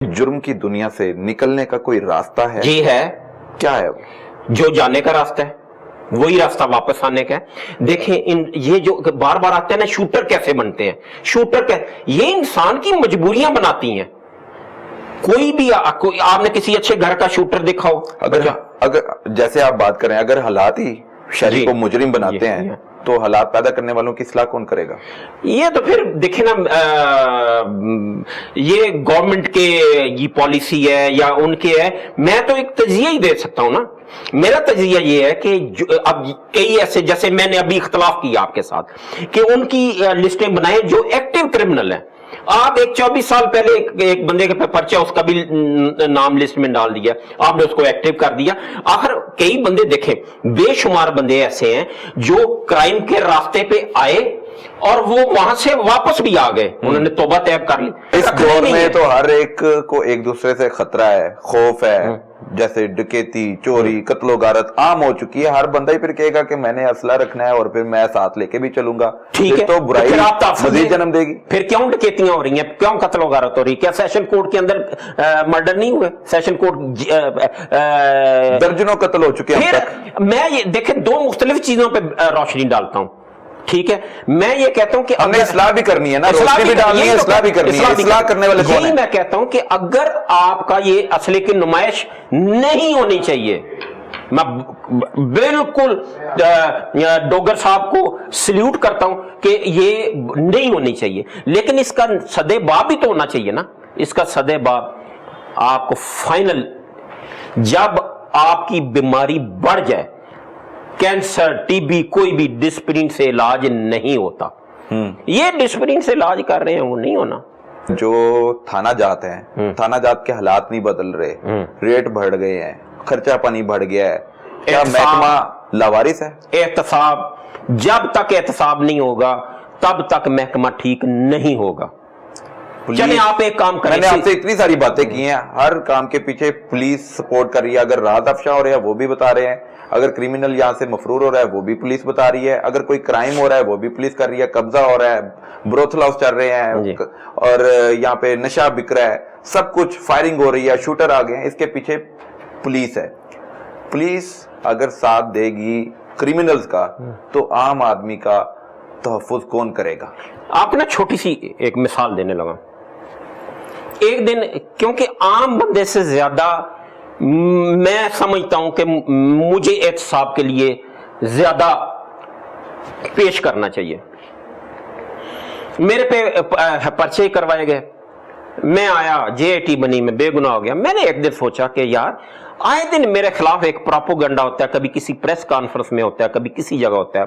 जुर्म की दुनिया से निकलने का कोई रास्ता है? जी है। क्या है वो? जो जाने का रास्ता है वही रास्ता वापस आने का है। देखें ये जो बार बार आते हैं ना, शूटर कैसे बनते हैं, ये इंसान की मजबूरियां बनाती हैं। कोई भी आपने किसी अच्छे घर का शूटर देखा हो? अगर जैसे आप बात करें, अगर हालात ही शरीफ को मुजरिम बनाते हैं तो हालात पैदा करने वालों की इस्लाह कौन करेगा? ये तो फिर देखे ना, ये गवर्नमेंट के ये पॉलिसी है या उनके है। मैं तो एक तजिया ही दे सकता हूं ना। मेरा तजिया ये है कि अब कई ऐसे, जैसे मैंने अभी इख्तलाफ किया आपके साथ कि उनकी लिस्टें बनाए जो एक्टिव क्रिमिनल है। आप एक 24 साल पहले एक बंदे के पर्चा, उसका भी नाम लिस्ट में डाल दिया, आपने उसको एक्टिव कर दिया। आखिर कई बंदे देखें, बेशुमार बंदे ऐसे हैं जो क्राइम के रास्ते पे आए और वो वहां से वापस भी आ गए, उन्होंने तौबा तैब कर ली। इस दौर में तो हर एक को एक दूसरे से खतरा है, खौफ है। जैसे डकैती, चोरी, कत्लो गारत आम हो चुकी है। हर बंदा ही फिर कहेगा कि मैंने असला रखना है और फिर मैं साथ लेके भी चलूंगा। ठीक है, तो बुराई मजीद जन्म देगी। फिर क्यों डकैतियां हो रही हैं, क्यों कत्लो गारत हो रही है? क्या सेशन कोर्ट के अंदर मर्डर नहीं हुए? सेशन कोर्ट दर्जनों कत्ल हो चुके हैं। मैं ये देखे दो मुख्तलिफ चीजों पर रोशनी डालता हूं। ठीक है, मैं ये कहता हूं कि हमने इस्लाह भी करनी है ना, रोशनी भी डालनी है, इस्लाह भी करनी है। इस्लाह करने वाले कौन हैं? मैं कहता हूं कि अगर आपका ये असले की नुमाइश नहीं होनी चाहिए, मैं बिल्कुल डोगर साहब को सल्यूट करता हूं कि ये नहीं होनी चाहिए, लेकिन इसका सदेबाब भी तो होना चाहिए ना। इसका सदेबाब आपको फाइनल, जब आपकी बीमारी बढ़ जाए, कैंसर, टीबी, कोई भी डिस्प्रिन से इलाज नहीं होता। ये डिस्प्रिन से इलाज कर रहे हैं, वो नहीं होना। जो थाना जात हैं, थाना जात के हालात नहीं बदल रहे, रेट बढ़ गए हैं, खर्चा पानी बढ़ गया है, क्या महकमा लावारिस है? एहतसाब, जब तक एहतसाब नहीं होगा तब तक महकमा ठीक नहीं होगा। चले आप एक काम करें, मैंने आपसे इतनी सारी बातें की हैं, हर काम के पीछे पुलिस सपोर्ट कर रही है। अगर राहत अफशा हो रहा है वो भी बता रहे हैं, अगर क्रिमिनल यहाँ से मफरूर हो रहा है वो भी पुलिस बता रही है, अगर कोई क्राइम हो रहा है वो भी पुलिस कर रही है, कब्जा हो रहा है, ब्रोथल हाउस चल रहे हैं और यहाँ पे नशा बिक रहा है, सब कुछ, फायरिंग हो रही है, शूटर आ गए हैं, इसके पीछे पुलिस है। पुलिस अगर साथ देगी क्रिमिनल्स का तो आम आदमी का तहफ्फुज कौन करेगा? आप ना छोटी सी एक मिसाल देने लगा। एक दिन, क्योंकि आम बंदे से ज्यादा मैं समझता हूं कि मुझे एहतसाब के लिए ज्यादा पेश करना चाहिए। मेरे पे पर्चे करवाए गए, मैं आया जेएटी बनी, में बेगुनाह हो गया। मैंने एक दिन सोचा कि यार, आए दिन मेरे खिलाफ एक प्रोपोगंडा होता है, कभी किसी प्रेस कॉन्फ्रेंस में होता है, कभी किसी जगह होता है,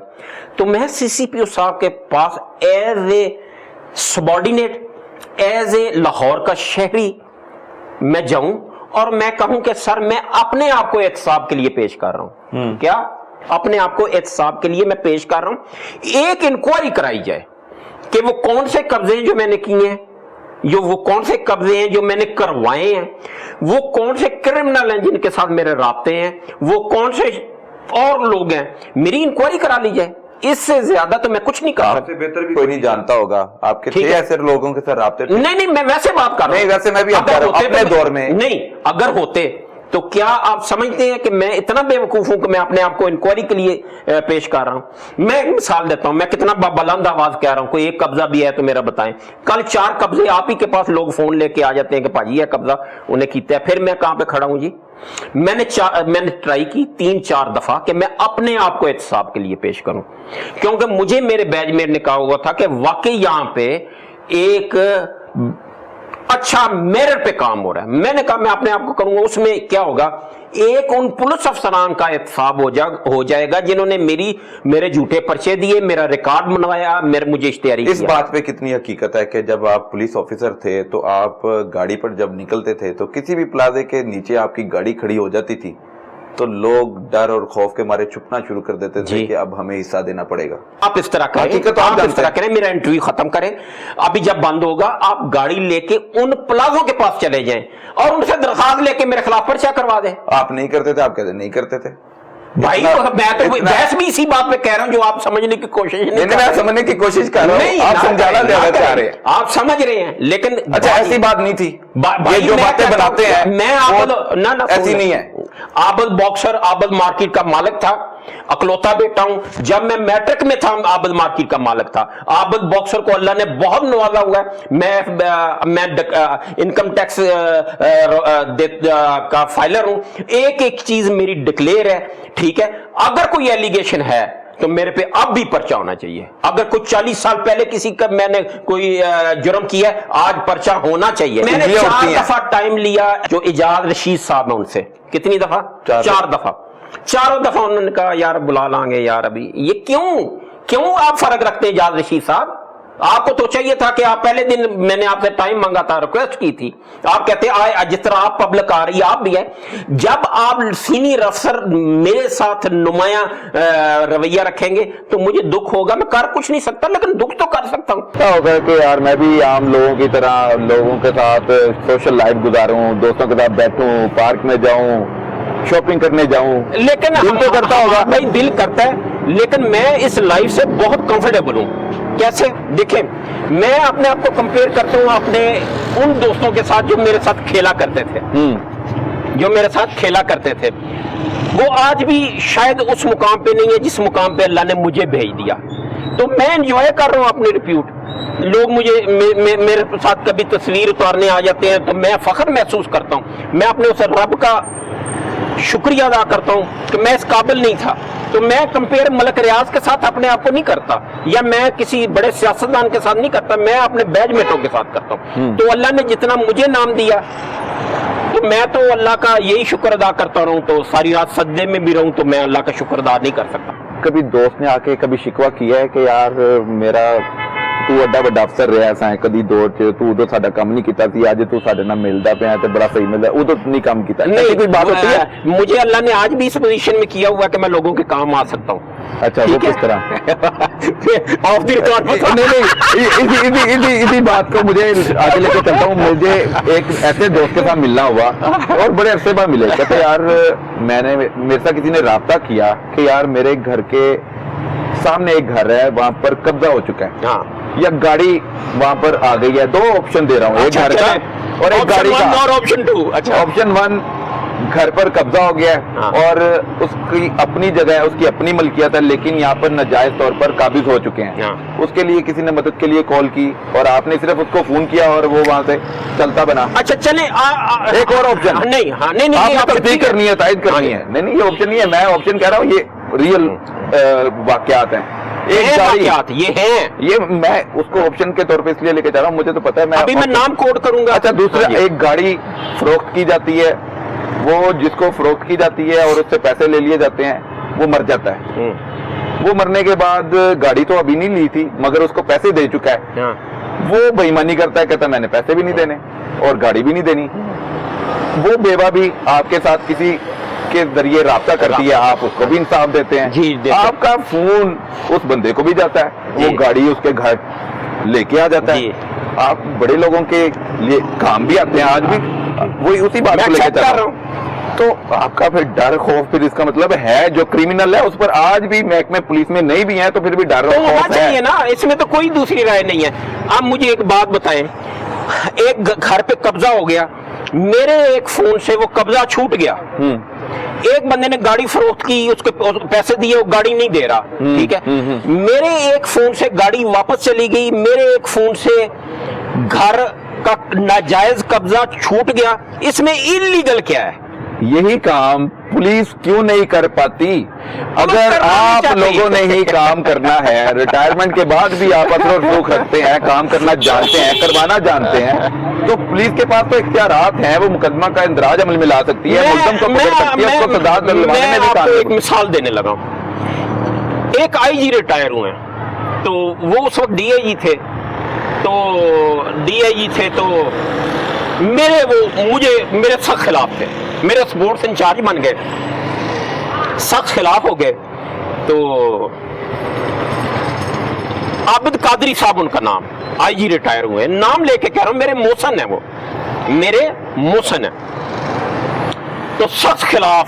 तो मैं सीसीपीओ साहब के पास as a subordinate, as a Lahore का शहरी मैं जाऊं और मैं कहूं कि सर मैं अपने आप को एहतसाब के लिए पेश कर रहा हूं। क्या अपने आप को एहतसाब के लिए मैं पेश कर रहा हूं? एक इंक्वायरी कराई जाए कि वो कौन से कब्जे जो मैंने किए हैं, वो कौन से कब्जे हैं जो मैंने करवाए हैं, वो कौन से क्रिमिनल हैं जिनके साथ मेरे राब्ते हैं, वो कौन से और लोग हैं, मेरी इंक्वायरी करा ली जाए। इससे ज्यादा तो मैं कुछ नहीं कर सकता। आपसे बेहतर भी कोई नहीं जानता होगा। आपके थे ऐसे लोगों के साथ राब्ते? नहीं, मैं वैसे बात कर रहा हूं। नहीं, वैसे मैं भी अपने दौर में नहीं, अगर होते तो क्या आप समझते हैं कि मैं इतना बेवकूफ हूं कि मैं अपने आप को इंक्वायरी के लिए पेश कर रहा हूं? मैं एक मिसाल देता हूं, मैं कितना बुलंद आवाज कह रहा हूं, कोई एक कब्जा भी है तो मेरा बताएं। कल 4 कब्जे आप ही के पास लोग फोन लेके आ जाते हैं कि भाजी ये कब्जा उन्हें कीता है, फिर मैं कहां पे खड़ा हूं जी? मैंने ट्राई की 3-4 दफा कि मैं अपने आप को एहतसाब के लिए पेश करूं, क्योंकि मुझे मेरे बैचमेट ने कहा हुआ था कि वाकई यहां पे एक अच्छा मेरिट पे काम हो रहा है। मैंने कहा मैं अपने आप को करूंगा, उसमें क्या होगा, एक उन पुलिस अफसरान का एहतसाब हो जाएगा जिन्होंने मेरे झूठे पर्चे दिए, मेरा रिकॉर्ड बनवाया, मुझे इश्तिहारी किया। इस बात पे कितनी हकीकत है कि जब आप पुलिस ऑफिसर थे तो आप गाड़ी पर जब निकलते थे तो किसी भी प्लाजे के नीचे आपकी गाड़ी खड़ी हो जाती थी तो लोग डर और खौफ के मारे छुपना शुरू कर देते थे कि अब हमें हिस्सा देना पड़ेगा। आप इस तरह करें, मेरा इंटरव्यू खत्म करें, अभी जब बंद होगा आप गाड़ी लेके उन प्लाजों के पास चले जाएं और उनसे दरखास्त लेके मेरे खिलाफ पर्चा करवा दें। आप नहीं करते थे? आप कहते नहीं करते थे। भाई इतना- तो मैं तो इतना- बहस भी इसी बात पे कह रहा हूं जो आप समझने की कोशिश नहीं नहीं, कर मैं रहे। समझने की कोशिश कर रहा नहीं, हूँ, आप ना समझाना करें, ज्यादा ना चाह करें। रहे हैं। आप समझ रहे हैं लेकिन अच्छा, ऐसी बात नहीं थी, भाई ये जो मैं बातें कहता बनाते हूं, हैं मैं वो आबद ना ऐसी सुन। नहीं है। आबद बॉक्सर आबद मार्केट का मालिक था, अकलौता बेटा हूं। जब मैं मैट्रिक में था आबद मार्केट का मालिक था। आबद बॉक्सर को अल्लाह ने बहुत नवाजा हुआ है। मैं इनकम टैक्स का फाइलर हूं। एक एक चीज मेरी डिक्लेयर है, ठीक है। अगर कोई एलिगेशन है तो मेरे पे अब भी पर्चा होना चाहिए। अगर कुछ 40 साल पहले किसी का मैंने कोई जुर्म किया है, आज पर्चा होना चाहिए। मैंने ये 4 होती हैं। दफा टाइम लिया, जो इजाज रशीद साहब है उनसे। कितनी दफा? 4 दफा। चारों दफा उन्होंने कहा यार बुला लांगे यार अभी। ये क्यों आप फर्क रखते हैं इजाज रशीद साहब? आपको तो चाहिए था कि आप पहले दिन, मैंने आपसे टाइम मांगा था, रिक्वेस्ट की थी, आप कहते आए। जिस तरह आप पब्लिक आ रही है, आप भी है। जब आप सीनियर अफसर मेरे साथ नुमाया रवैया रखेंगे तो मुझे दुख होगा। मैं कर कुछ नहीं सकता लेकिन दुख तो कर सकता हूं। क्या होगा कि यार मैं भी आम लोगों की तरह लोगों के साथ सोशल लाइफ गुजारूं, दोस्तों के साथ बैठूं, पार्क में जाऊं, शॉपिंग करने जाऊं, लेकिन दिल तो करता होगा। भाई दिल करता है, लेकिन मैं इस लाइफ से बहुत कंफर्टेबल हूं। कैसे? देखें, मैं अपने आप को कंपेयर करता हूं अपने उन दोस्तों के साथ जो मेरे साथ खेला करते थे। वो आज भी शायद उस मुकाम पे नहीं है जिस मुकाम पे अल्लाह ने मुझे भेज दिया। तो मैं एंजॉय कर रहा हूं अपनी रिप्यूट। लोग मुझे मेरे साथ कभी तस्वीर उतारने आ जाते हैं तो मैं फख्र महसूस करता हूं। मैं अपने उस रब का शुक्रिया अदा करता हूं कि मैं इस काबिल नहीं था। तो मैं कंपेयर मलक रियाज के साथ अपने आप को नहीं करता, या मैं किसी बड़े सियासतदान के साथ नहीं करता, मैं अपने बैचमेटों के साथ करता हूं। तो अल्लाह ने जितना मुझे नाम दिया तो मैं तो अल्लाह का यही शुक्र अदा करता रहूं। तो सारी रात सजदे में भी रहूं तो मैं अल्लाह का शुक्र अदा नहीं कर सकता। कभी दोस्त ने आके कभी शिकवा किया है कि यार मेरा तू एडा ਵੱਡਾ ਅਫਸਰ ਰਿਹਾ ਸਾਂ ਕਦੀ ਦੌਰ ਚ ਤੂੰ ਉਦੋਂ ਸਾਡਾ ਕੰਮ ਨਹੀਂ ਕੀਤਾ ਸੀ ਅੱਜ ਤੂੰ ਸਾਡੇ ਨਾਲ ਮਿਲਦਾ ਪਿਆ ਤੇ ਬੜਾ ਸਹੀ ਮਿਲਦਾ ਉਦੋਂ नहीं काम किया नहीं, कोई बात होती है? मुझे अल्लाह ने आज भी इस पोजीशन में किया हुआ कि मैं लोगों के काम आ सकता हूँ। अच्छा, वो किस तरह? ऑफ द रिकॉर्ड नहीं, इसी बात को मुझे आगे लेके चलता हूँ। मुझे एक ऐसे दोस्त के साथ मिलना हुआ और बड़े अरसे बाद मिले। कहते यार मेरे साथ किसी ने राब्ता किया कि यार मेरे घर के सामने एक घर है, वहां पर कब्जा हो चुका है, हाँ, या गाड़ी वहां पर आ गई है। 2 ऑप्शन दे रहा हूँ, एक घर का और एक गाड़ी का। और ऑप्शन 2। अच्छा, ऑप्शन 1 घर पर कब्जा हो गया है हाँ। और उसकी अपनी जगह है, उसकी अपनी मलकियत है, लेकिन यहाँ पर नाजायज तौर पर काबिज हो चुके हैं। हाँ। उसके लिए किसी ने मदद के लिए कॉल की और आपने सिर्फ उसको फोन किया और वो वहां से चलता बना। अच्छा चले एक और ऑप्शन नहीं, हाँ, नहीं आपने आप तस्दीक करनी है, तायद करनी है। नहीं, ये ऑप्शन नहीं है, मैं ऑप्शन कह रहा हूँ, ये रियल वाकयात हैं। एक गाड़ी, ये हैं। ये मैं उसको ऑप्शन के तौर पे इसलिए लेके जा रहा हूँ, मुझे तो पता है। मैं अभी मैं नाम कोड करूंगा। अच्छा, दूसरा, हाँ जी। एक गाड़ी फरोख्त की जाती है, वो जिसको फरोख्त की जाती है और उससे पैसे ले लिए जाते हैं, वो मर जाता है। वो मरने के बाद गाड़ी तो अभी नहीं ली थी मगर उसको पैसे दे चुका है। हाँ। वो बेईमानी करता है, कहता है मैंने पैसे भी नहीं देने और गाड़ी भी नहीं देनी। वो बेवा भी आपके साथ किसी के जरिए राब्ता करती है, आप उसको भी इंसाफ देते हैं। जी, देते हैं। आपका फोन उस बंदे को भी जाता है, वो जी। गाड़ी उसके घर लेके आ जाता जी। है। आप बड़े लोगों के लिए काम भी आते हैं, आज भी वही उसी बात मैं को लेके accept चल कर रहा हूं। तो आपका फिर डर खौफ, फिर इसका मतलब है जो क्रिमिनल है उस पर आज भी महकमे पुलिस में नहीं भी है तो फिर भी डर तो और होना खौफ चाहिए है। ना, इसमें तो कोई दूसरी राय नहीं है। आप मुझे एक बात बताएं, एक घर पे कब्जा हो गया, मेरे एक फोन से वो कब्जा छूट गया। एक बंदे ने गाड़ी फरोख्त की, उसके पैसे दिए, वो गाड़ी नहीं दे रहा, ठीक है। मेरे एक फोन से गाड़ी वापस चली गई, मेरे एक फोन से घर का नाजायज कब्जा छूट गया। इसमें इलीगल क्या है? यही काम पुलिस क्यों नहीं कर पाती? अगर करना आप चाहिए। लोगों ने ही काम करना है, रिटायरमेंट के बाद भी आप असर और सुख रखते हैं, काम करना जानते हैं, करवाना जानते हैं, तो पुलिस के पास तो इख्तियारात हैं, वो मुकदमा का इंदराज अमल में ला सकती है, मुल्ज़म को पकड़ सकती है, उसको सजा दिलवाने में भी आपको एक काम। मिसाल देने लगा हूं। एक आईजी रिटायर हुए हैं, तो वो उस वक्त डीआईजी थे। तो मेरे सख्त खिलाफ थे, मेरे स्पोर्ट्स इंचार्ज बन गए, सख्त खिलाफ हो गए। तो आबिद कादरी साहब उनका नाम, आईजी रिटायर हुए, नाम लेके कह रहा हूं, मेरे मोहसन है, वो मेरे मोहसन है। तो सख्त खिलाफ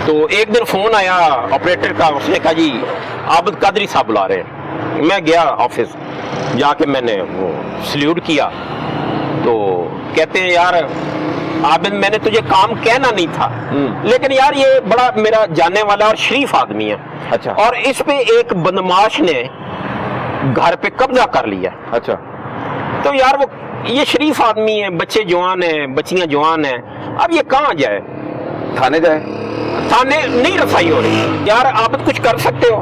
तो एक दिन फोन आया ऑपरेटर का, उसने कहा जी आबिद कादरी साहब बुला रहे हैं। मैं गया ऑफिस, जाके मैंने वो सल्यूट किया, तो कहते हैं यार आबिद मैंने तुझे काम कहना नहीं था, लेकिन यार ये बड़ा मेरा जानने वाला और शरीफ आदमी है। अच्छा। और इस पे एक बदमाश ने घर पे कब्जा कर लिया। अच्छा। तो यार वो ये शरीफ आदमी है, बच्चे जवान हैं, बच्चियां जवान हैं, अब ये कहाँ जाए? थाने जाए? थाने नहीं रफाई हो रही। यार आप कुछ कर सकते हो?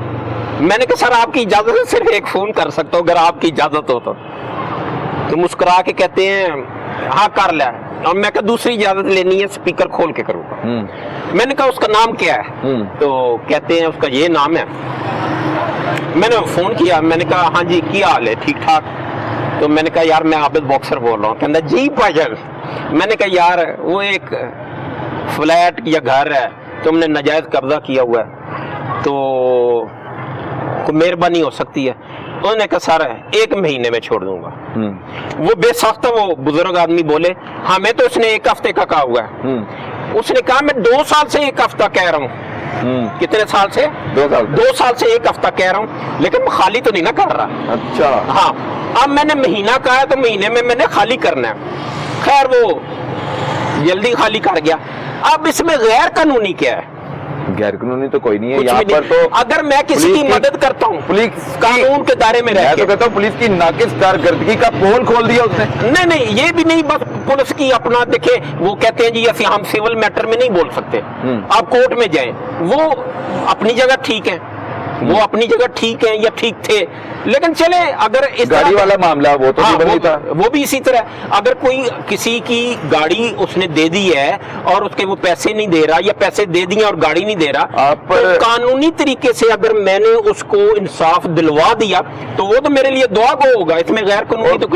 मैंने कहा सर आपकी इजाजत है, सिर्फ एक फोन कर सकता हूँ अगर आपकी इजाजत हो तो मुस्कुरा के कहते हैं हाँ कर लिया। और मैं कहा दूसरी इजाजत लेनी है, स्पीकर खोल के करूँगा। मैंने कहा उसका नाम क्या है? तो कहते हैं उसका ये नाम है। मैंने फोन किया, मैंने कहा हाँ जी क्या हाल है, ठीक ठाक? तो मैंने कहा यार मैं आबिद बॉक्सर बोल रहा हूँ। कहता जी भाईजान। मैंने कहा यार वो एक फ्लैट या घर है, तुमने नाजायज कब्जा किया हुआ है, तो कोई मेहरबानी हो सकती है? उन्होंने कहा सर 1 महीने में छोड़ दूंगा। वो बेसाख्ता वो बुजुर्ग आदमी बोले हाँ मैं तो उसने 1 हफ्ते का कहा हुआ है। उसने कहा मैं 2 साल से 1 हफ्ता कह रहा हूँ। कितने साल से? 2 साल। 2 साल से 1 हफ्ता कह रहा हूँ, लेकिन मैं खाली तो नहीं ना कर रहा। अच्छा। हाँ, अब मैंने महीना कहा है तो महीने में मैंने खाली करना है। खैर वो जल्दी खाली कर गया। अब इसमें गैर कानूनी क्या है? गैर कानूनी तो कोई नहीं है कुछ यहाँ भी नहीं। पर। तो अगर मैं किसी की मदद करता हूँ पुलिस कानून के दायरे में रह मैं के, तो कहता हूँ पुलिस की नाकिस कारकर्दगी का पोल खोल दिया उसने। नहीं नहीं ये भी नहीं, बस पुलिस की अपना देखे, वो कहते हैं जी ऐसे हम सिविल मैटर में नहीं बोल सकते, आप कोर्ट में जाएं। वो अपनी जगह ठीक है, वो अपनी जगह ठीक है या ठीक थे, लेकिन चले अगर इस गाड़ी वाला मामला वो तो हाँ, नहीं था। वो भी इसी तरह। अगर कोई किसी की गाड़ी उसने दे दी है और उसके वो पैसे नहीं दे रहा या पैसे दे दिए और गाड़ी नहीं दे रहा, तो कानूनी तरीके से अगर मैंने उसको इंसाफ दिलवा दिया तो वो तो मेरे लिए दुआ गो होगा। इसमें गैर कानूनी तो